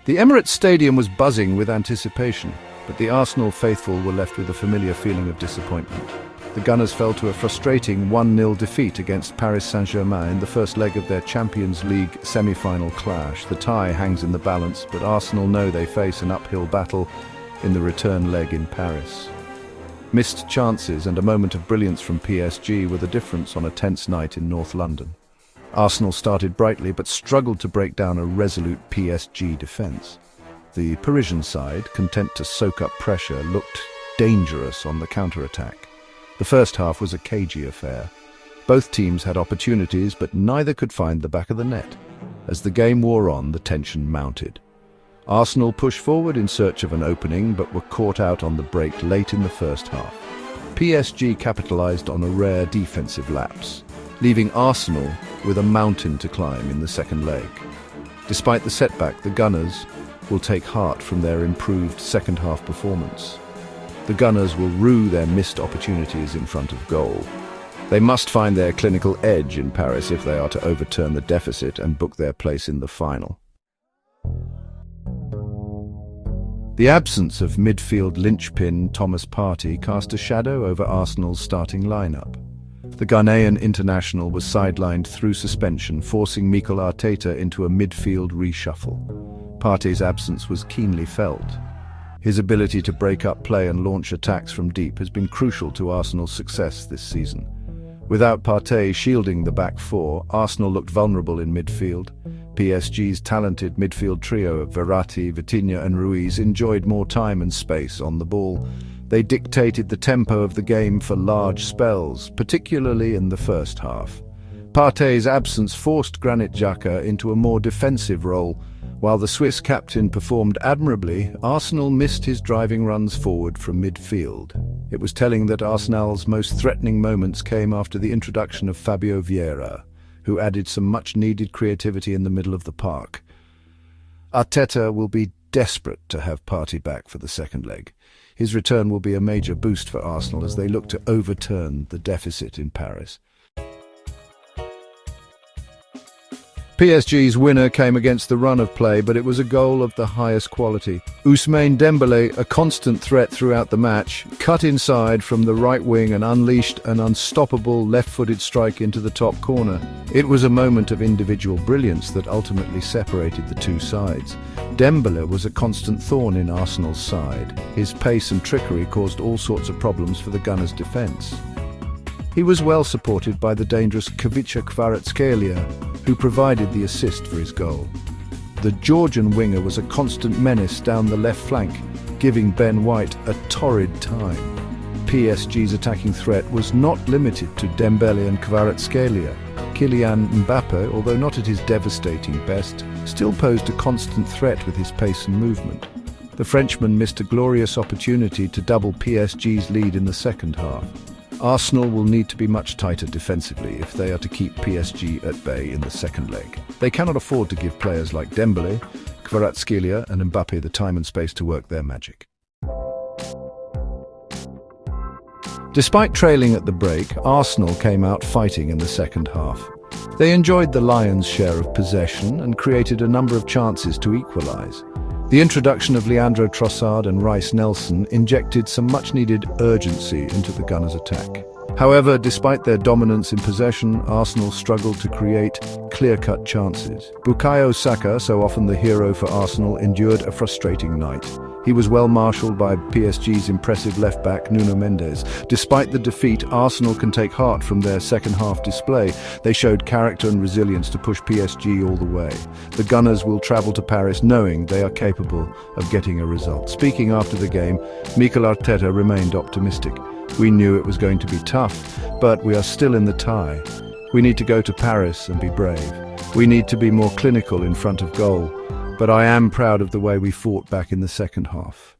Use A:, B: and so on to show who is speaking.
A: The Emirates Stadium was buzzing with anticipation, but the Arsenal faithful were left with a familiar feeling of disappointment. The Gunners fell to a frustrating 1-0 defeat against Paris Saint-Germain in the first leg of their Champions League semi-final clash. The tie hangs in the balance, but Arsenal know they face an uphill battle in the return leg in Paris. Missed chances and a moment of brilliance from PSG were the difference on a tense night in North London. Arsenal started brightly but struggled to break down a resolute PSG defence. The Parisian side, content to soak up pressure, looked dangerous on the counter-attack. The first half was a cagey affair. Both teams had opportunities, but neither could find the back of the net. As the game wore on, the tension mounted. Arsenal pushed forward in search of an opening, but were caught out on the break late in the first half. PSG capitalised on a rare defensive lapse, leaving Arsenal with a mountain to climb in the second leg. Despite the setback, the Gunners will take heart from their improved second-half performance. The Gunners will rue their missed opportunities in front of goal. They must find their clinical edge in Paris if they are to overturn the deficit and book their place in the final. The absence of midfield linchpin Thomas Partey cast a shadow over Arsenal's starting lineup. The Ghanaian international was sidelined through suspension, forcing Mikel Arteta into a midfield reshuffle. Partey's absence was keenly felt. His ability to break up play and launch attacks from deep has been crucial to Arsenal's success this season. Without Partey shielding the back four, Arsenal looked vulnerable in midfield. PSG's talented midfield trio of Verratti, Vitinha and Ruiz enjoyed more time and space on the ball. They dictated the tempo of the game for large spells, particularly in the first half. Partey's absence forced Granit Xhaka into a more defensive role. While the Swiss captain performed admirably, Arsenal missed his driving runs forward from midfield. It was telling that Arsenal's most threatening moments came after the introduction of Fabio Vieira, who added some much-needed creativity in the middle of the park. Arteta will be desperate to have Partey back for the second leg. His return will be a major boost for Arsenal as they look to overturn the deficit in Paris. PSG's winner came against the run of play, but it was a goal of the highest quality. Ousmane Dembélé, a constant threat throughout the match, cut inside from the right wing and unleashed an unstoppable left-footed strike into the top corner. It was a moment of individual brilliance that ultimately separated the two sides. Dembélé was a constant thorn in Arsenal's side. His pace and trickery caused all sorts of problems for the Gunners' defence. He was well supported by the dangerous Kvaratskhelia, who provided the assist for his goal. The Georgian winger was a constant menace down the left flank, giving Ben White a torrid time. PSG's attacking threat was not limited to Dembélé and Kvaratskhelia. Kylian Mbappé, although not at his devastating best, still posed a constant threat with his pace and movement. The Frenchman missed a glorious opportunity to double PSG's lead in the second half. Arsenal will need to be much tighter defensively if they are to keep PSG at bay in the second leg. They cannot afford to give players like Dembélé, Kvaratskhelia and Mbappé the time and space to work their magic. Despite trailing at the break, Arsenal came out fighting in the second half. They enjoyed the Lions' share of possession and created a number of chances to equalise. The introduction of Leandro Trossard and Reiss Nelson injected some much-needed urgency into the Gunners' attack. However, despite their dominance in possession, Arsenal struggled to create clear-cut chances. Bukayo Saka, so often the hero for Arsenal, endured a frustrating night. He was well marshalled by PSG's impressive left-back Nuno Mendes. Despite the defeat, Arsenal can take heart from their second-half display. They showed character and resilience to push PSG all the way. The Gunners will travel to Paris knowing they are capable of getting a result. Speaking after the game, Mikel Arteta remained optimistic. We knew it was going to be tough, but we are still in the tie. We need to go to Paris and be brave. We need to be more clinical in front of goal. But I am proud of the way we fought back in the second half.